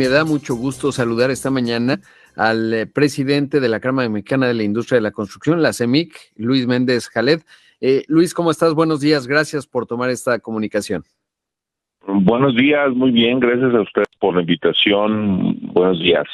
me da mucho gusto saludar esta mañana al presidente de la Cámara Mexicana de la Industria de la Construcción, la CEMIC, Luis Méndez Jaled. Luis, ¿cómo estás? Buenos días, gracias por tomar esta comunicación. Buenos días, muy bien, gracias a ustedes por la invitación. Buenos días.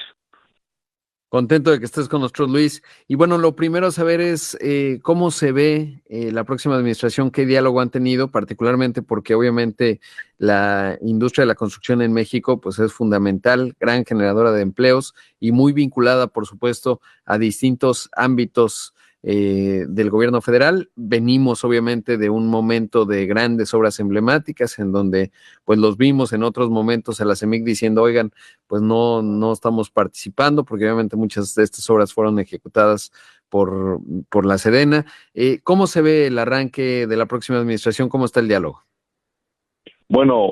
Contento de que estés con nosotros, Luis. Y bueno, lo primero a saber es cómo se ve la próxima administración, qué diálogo han tenido, particularmente porque obviamente la industria de la construcción en México pues es fundamental, gran generadora de empleos y muy vinculada, por supuesto, a distintos ámbitos del gobierno federal. Venimos obviamente de un momento de grandes obras emblemáticas en donde pues los vimos en otros momentos a la CEMIC diciendo, oigan, pues no estamos participando porque obviamente muchas de estas obras fueron ejecutadas por la Sedena. ¿Cómo se ve el arranque de la próxima administración? ¿Cómo está el diálogo? Bueno,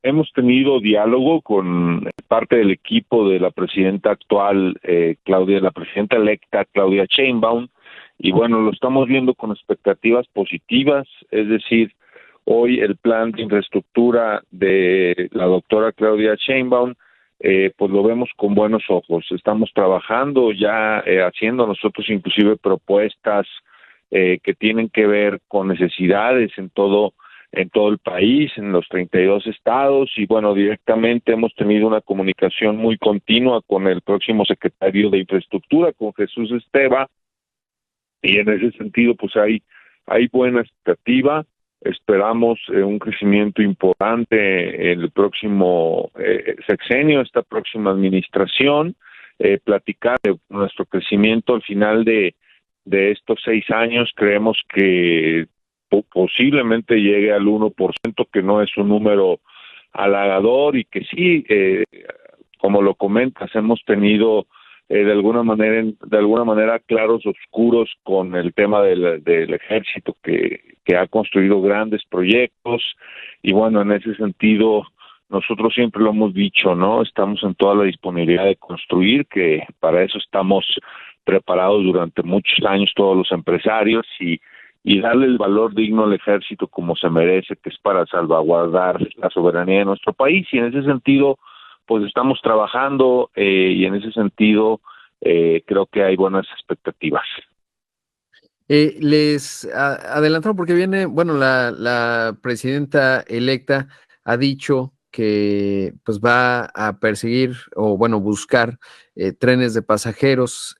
hemos tenido diálogo con parte del equipo de la presidenta actual, la presidenta electa Claudia Sheinbaum, y bueno, lo estamos viendo con expectativas positivas, es decir, hoy el plan de infraestructura de la doctora Claudia Sheinbaum, pues lo vemos con buenos ojos. Estamos trabajando ya, haciendo nosotros inclusive propuestas que tienen que ver con necesidades en todo el país, en los 32 estados, y bueno, directamente hemos tenido una comunicación muy continua con el próximo secretario de Infraestructura, con Jesús Esteva, y en ese sentido pues hay buena expectativa. Esperamos un crecimiento importante en el próximo sexenio, esta próxima administración, platicar de nuestro crecimiento al final de estos 6 años. Creemos que posiblemente llegue al 1%, que no es un número halagador, y que sí, como lo comentas, hemos tenido de alguna manera claros oscuros con el tema del ejército que ha construido grandes proyectos, y bueno, en ese sentido nosotros siempre lo hemos dicho, ¿no? Estamos en toda la disponibilidad de construir, que para eso estamos preparados durante muchos años todos los empresarios, y darle el valor digno al ejército como se merece, que es para salvaguardar la soberanía de nuestro país, y en ese sentido pues estamos trabajando y en ese sentido creo que hay buenas expectativas. Les adelantaron porque viene, bueno, la presidenta electa ha dicho que pues va a perseguir o bueno, buscar trenes de pasajeros,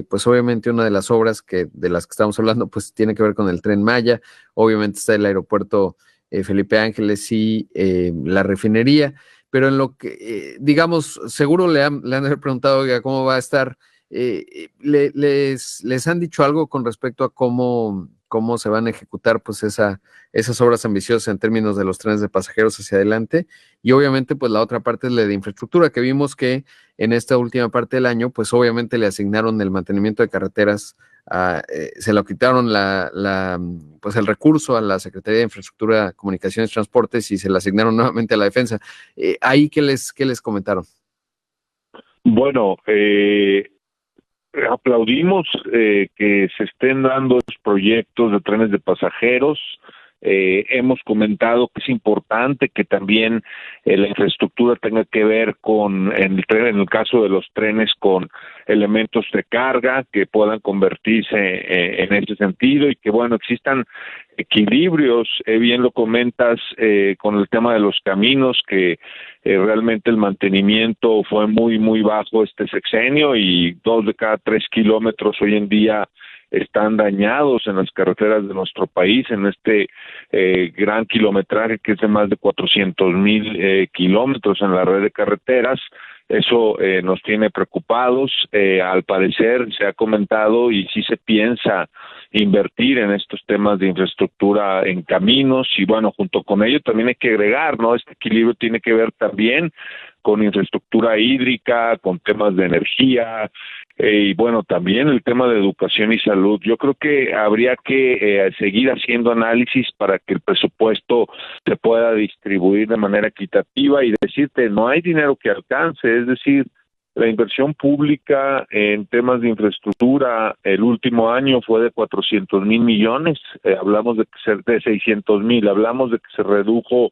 pues obviamente una de las obras de las que estamos hablando pues tiene que ver con el Tren Maya, obviamente está el aeropuerto Felipe Ángeles y la refinería, pero en lo que, digamos, seguro le han de haber preguntado, oiga, ¿cómo va a estar? ¿Les han dicho algo con respecto a cómo se van a ejecutar pues esas obras ambiciosas en términos de los trenes de pasajeros hacia adelante? Y obviamente pues la otra parte es la de infraestructura, que vimos que en esta última parte del año pues obviamente le asignaron el mantenimiento de carreteras, se lo quitaron pues el recurso a la Secretaría de Infraestructura, Comunicaciones y Transportes y se le asignaron nuevamente a la defensa. ¿Ahí qué les comentaron? Bueno, aplaudimos que se estén dando los proyectos de trenes de pasajeros. Hemos comentado que es importante que también la infraestructura tenga que ver con, en el caso de los trenes, con elementos de carga que puedan convertirse en ese sentido, y que bueno, existan equilibrios. Bien lo comentas con el tema de los caminos, que realmente el mantenimiento fue muy bajo este sexenio, y 2 de cada 3 kilómetros hoy en día están dañados en las carreteras de nuestro país, en este gran kilometraje que es de más de 400,000 kilómetros en la red de carreteras. Eso nos tiene preocupados. Al parecer se ha comentado y sí se piensa invertir en estos temas de infraestructura en caminos, y bueno, junto con ello también hay que agregar, ¿no? Este equilibrio tiene que ver también con infraestructura hídrica, con temas de energía, y bueno, también el tema de educación y salud. Yo creo que habría que seguir haciendo análisis para que el presupuesto se pueda distribuir de manera equitativa, y decirte, no hay dinero que alcance, es decir, la inversión pública en temas de infraestructura el último año fue de 400,000 millones, hablamos de 600,000, hablamos de que se redujo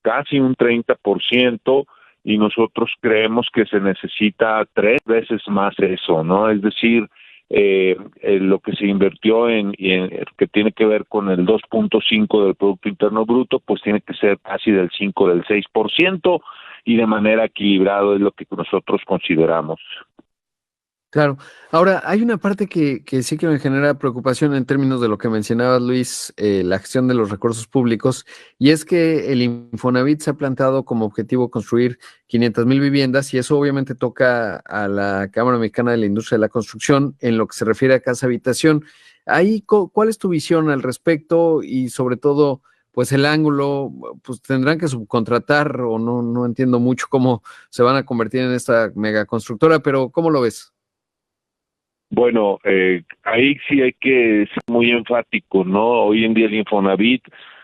casi un 30%, y nosotros creemos que se necesita 3 veces más eso, ¿no? Es decir, lo que se invirtió que tiene que ver con el 2.5 del Producto Interno Bruto, pues tiene que ser casi del 5, del 6%, y de manera equilibrada es lo que nosotros consideramos. Claro. Ahora, hay una parte que sí que me genera preocupación en términos de lo que mencionabas, Luis, la gestión de los recursos públicos, y es que el Infonavit se ha planteado como objetivo construir 500,000 viviendas, y eso obviamente toca a la Cámara Mexicana de la Industria de la Construcción en lo que se refiere a casa habitación. Ahí, ¿cuál es tu visión al respecto? Y sobre todo, pues el ángulo, pues tendrán que subcontratar, o no entiendo mucho cómo se van a convertir en esta megaconstructora, pero ¿cómo lo ves? Bueno, ahí sí hay que ser muy enfático, ¿no? Hoy en día el Infonavit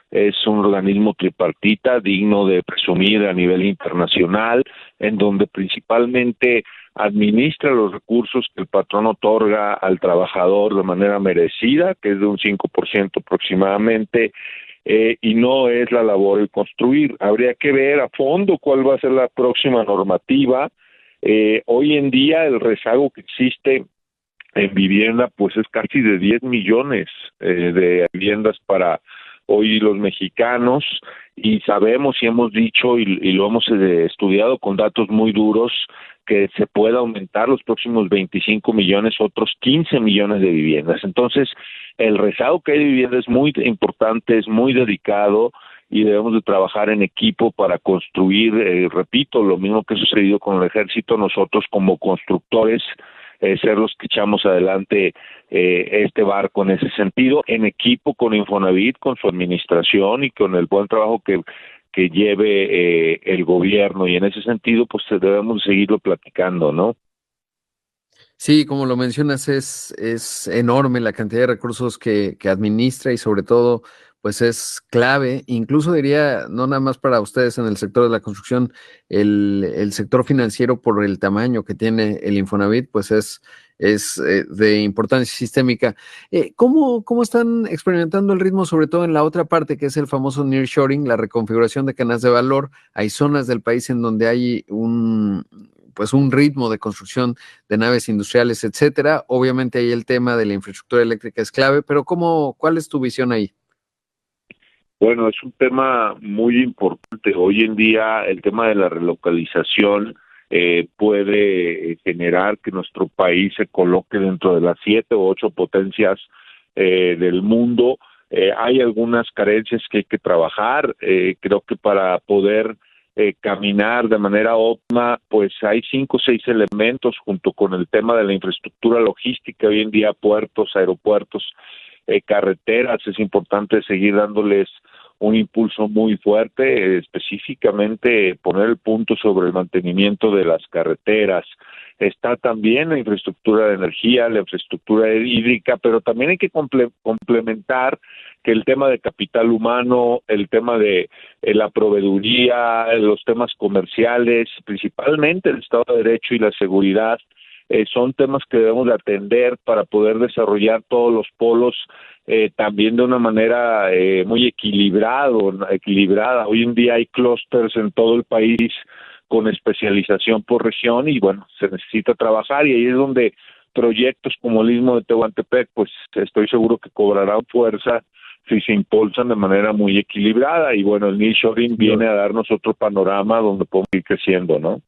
es un organismo tripartita digno de presumir a nivel internacional, en donde principalmente administra los recursos que el patrón otorga al trabajador de manera merecida, que es de un 5% aproximadamente, y no es la labor el construir. Habría que ver a fondo cuál va a ser la próxima normativa. Hoy en día el rezago que existe en vivienda pues es casi de 10 millones de viviendas para hoy los mexicanos, y sabemos y hemos dicho y lo hemos estudiado con datos muy duros, que se puede aumentar los próximos 25 millones, otros 15 millones de viviendas. Entonces, el rezago que hay de vivienda es muy importante, es muy delicado, y debemos de trabajar en equipo para construir, repito, lo mismo que ha sucedido con el ejército, nosotros como constructores, ser los que echamos adelante este barco en ese sentido, en equipo con Infonavit, con su administración y con el buen trabajo que lleve el gobierno, y en ese sentido pues debemos seguirlo platicando, ¿no? Sí, como lo mencionas, es enorme la cantidad de recursos que administra, y sobre todo, pues es clave, incluso diría, no nada más para ustedes en el sector de la construcción, el sector financiero por el tamaño que tiene el Infonavit, pues es de importancia sistémica. ¿Cómo están experimentando el ritmo, sobre todo en la otra parte, que es el famoso nearshoring, la reconfiguración de cadenas de valor? Hay zonas del país en donde hay pues un ritmo de construcción de naves industriales, etcétera. Obviamente ahí el tema de la infraestructura eléctrica es clave, pero ¿cuál es tu visión ahí? Bueno, es un tema muy importante. Hoy en día el tema de la relocalización puede generar que nuestro país se coloque dentro de las 7 u 8 potencias del mundo. Hay algunas carencias que hay que trabajar. Creo que para poder caminar de manera óptima, pues hay 5 o 6 elementos, junto con el tema de la infraestructura logística. Hoy en día puertos, aeropuertos, carreteras, es importante seguir dándoles un impulso muy fuerte, específicamente poner el punto sobre el mantenimiento de las carreteras. Está también la infraestructura de energía, la infraestructura hídrica, pero también hay que complementar que el tema de capital humano, el tema de la proveeduría, los temas comerciales, principalmente el Estado de Derecho y la seguridad, son temas que debemos de atender para poder desarrollar todos los polos también de una manera muy equilibrada. Hoy en día hay clústeres en todo el país con especialización por región, y bueno, se necesita trabajar, y ahí es donde proyectos como el Istmo de Tehuantepec, pues estoy seguro que cobrarán fuerza si se impulsan de manera muy equilibrada, y bueno, el nearshoring viene a darnos otro panorama donde podemos ir creciendo, ¿no?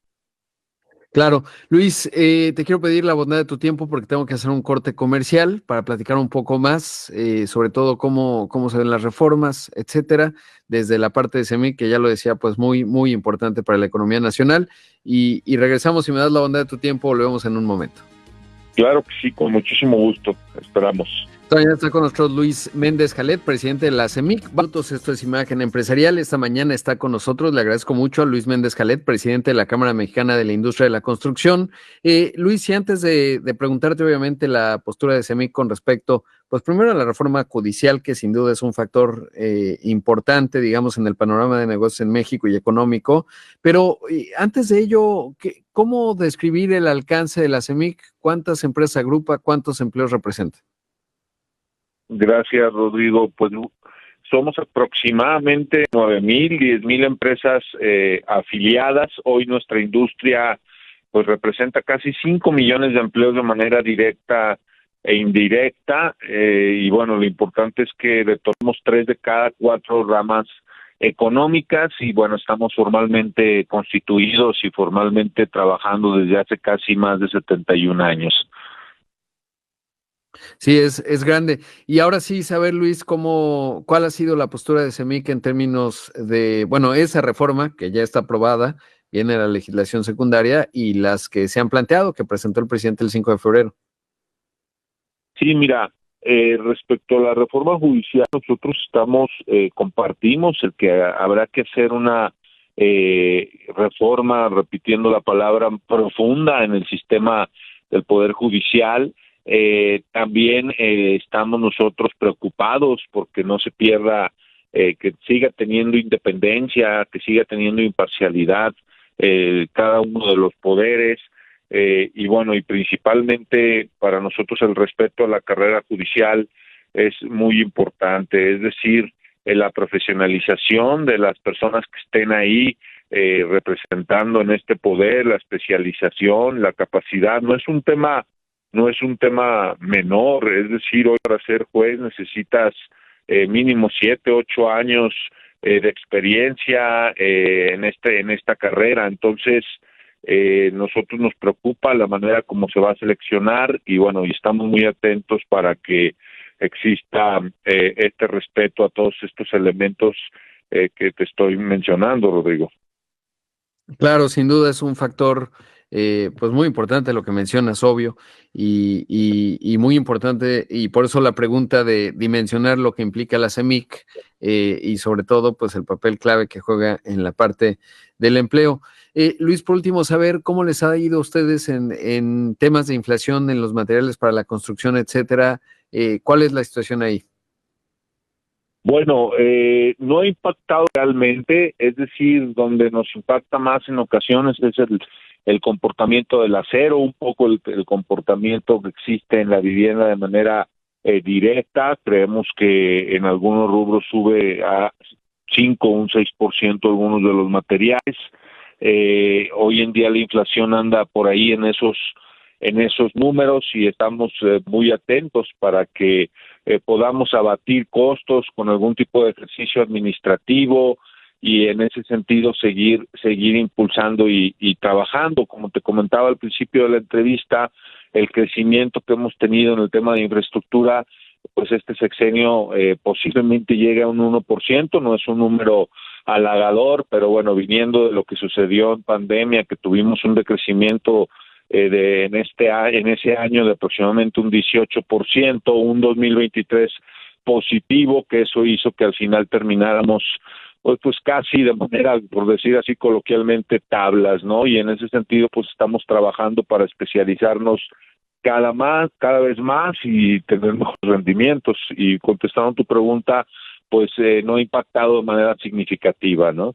Claro. Luis, te quiero pedir la bondad de tu tiempo porque tengo que hacer un corte comercial para platicar un poco más, sobre todo cómo se ven las reformas, etcétera, desde la parte de CEMIC, que ya lo decía, pues muy importante para la economía nacional. Y regresamos, si me das la bondad de tu tiempo, volvemos en un momento. Claro que sí, con muchísimo gusto. Esperamos. Todavía está con nosotros Luis Méndez Jalet, presidente de la CEMIC. Esto es Imagen Empresarial. Esta mañana está con nosotros. Le agradezco mucho a Luis Méndez Jalet, presidente de la Cámara Mexicana de la Industria de la Construcción. Luis, y antes de preguntarte, obviamente, la postura de CEMIC con respecto, pues primero a la reforma judicial, que sin duda es un factor importante, digamos, en el panorama de negocios en México y económico. Pero antes de ello, ¿cómo describir el alcance de la CEMIC? ¿Cuántas empresas agrupa? ¿Cuántos empleos representa? Gracias, Rodrigo. Pues somos aproximadamente 9,000, 10,000 empresas afiliadas. Hoy nuestra industria pues representa casi 5 millones de empleos de manera directa e indirecta, y bueno, lo importante es que retomamos 3 de cada 4 ramas económicas, y bueno, estamos formalmente constituidos y formalmente trabajando desde hace casi más de 71 años. Sí, es grande. Y ahora sí, saber, Luis, cuál ha sido la postura de CEMIC en términos de, bueno, esa reforma que ya está aprobada, viene la legislación secundaria, y las que se han planteado, que presentó el presidente el 5 de febrero. Sí, mira, respecto a la reforma judicial, nosotros compartimos el que habrá que hacer una reforma, repitiendo la palabra, profunda en el sistema del Poder Judicial. También estamos nosotros preocupados porque no se pierda, que siga teniendo independencia, que siga teniendo imparcialidad cada uno de los poderes. Y bueno, y principalmente para nosotros el respeto a la carrera judicial es muy importante, es decir, la profesionalización de las personas que estén ahí representando en este poder, la especialización, la capacidad. No es un tema menor, es decir, hoy para ser juez necesitas mínimo 7, 8 años de experiencia en esta carrera. Entonces nosotros nos preocupa la manera como se va a seleccionar, y bueno, y estamos muy atentos para que exista este respeto a todos estos elementos que te estoy mencionando, Rodrigo. Claro, sin duda es un factor pues muy importante lo que mencionas, obvio, y muy importante, y por eso la pregunta de dimensionar lo que implica la CEMIC, y sobre todo pues el papel clave que juega en la parte del empleo. Luis, por último, saber cómo les ha ido a ustedes en temas de inflación en los materiales para la construcción, etcétera. ¿Cuál es la situación ahí? Bueno, no ha impactado realmente, es decir, donde nos impacta más en ocasiones es el comportamiento del acero, un poco el comportamiento que existe en la vivienda de manera directa. Creemos que en algunos rubros sube a 5 o un 6% algunos de los materiales. Hoy en día la inflación anda por ahí en esos números, y estamos muy atentos para que podamos abatir costos con algún tipo de ejercicio administrativo, y en ese sentido seguir impulsando y trabajando. Como te comentaba al principio de la entrevista, el crecimiento que hemos tenido en el tema de infraestructura, pues este sexenio posiblemente llegue a un 1%, no es un número halagador, pero bueno, viniendo de lo que sucedió en pandemia, que tuvimos un decrecimiento en ese año de aproximadamente un 18%, un 2023 positivo, que eso hizo que al final termináramos pues casi de manera, por decir así coloquialmente, tablas, ¿no? Y en ese sentido pues estamos trabajando para especializarnos cada vez más y tener mejores rendimientos. Y contestando tu pregunta, pues no ha impactado de manera significativa, ¿no?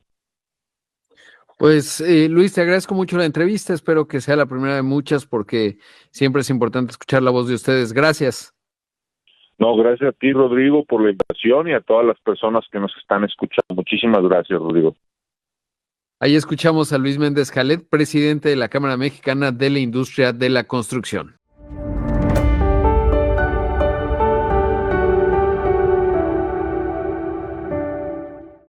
Pues Luis, te agradezco mucho la entrevista, espero que sea la primera de muchas porque siempre es importante escuchar la voz de ustedes. Gracias. No, gracias a ti, Rodrigo, por la invitación, y a todas las personas que nos están escuchando. Muchísimas gracias, Rodrigo. Ahí escuchamos a Luis Méndez Jalet, presidente de la Cámara Mexicana de la Industria de la Construcción.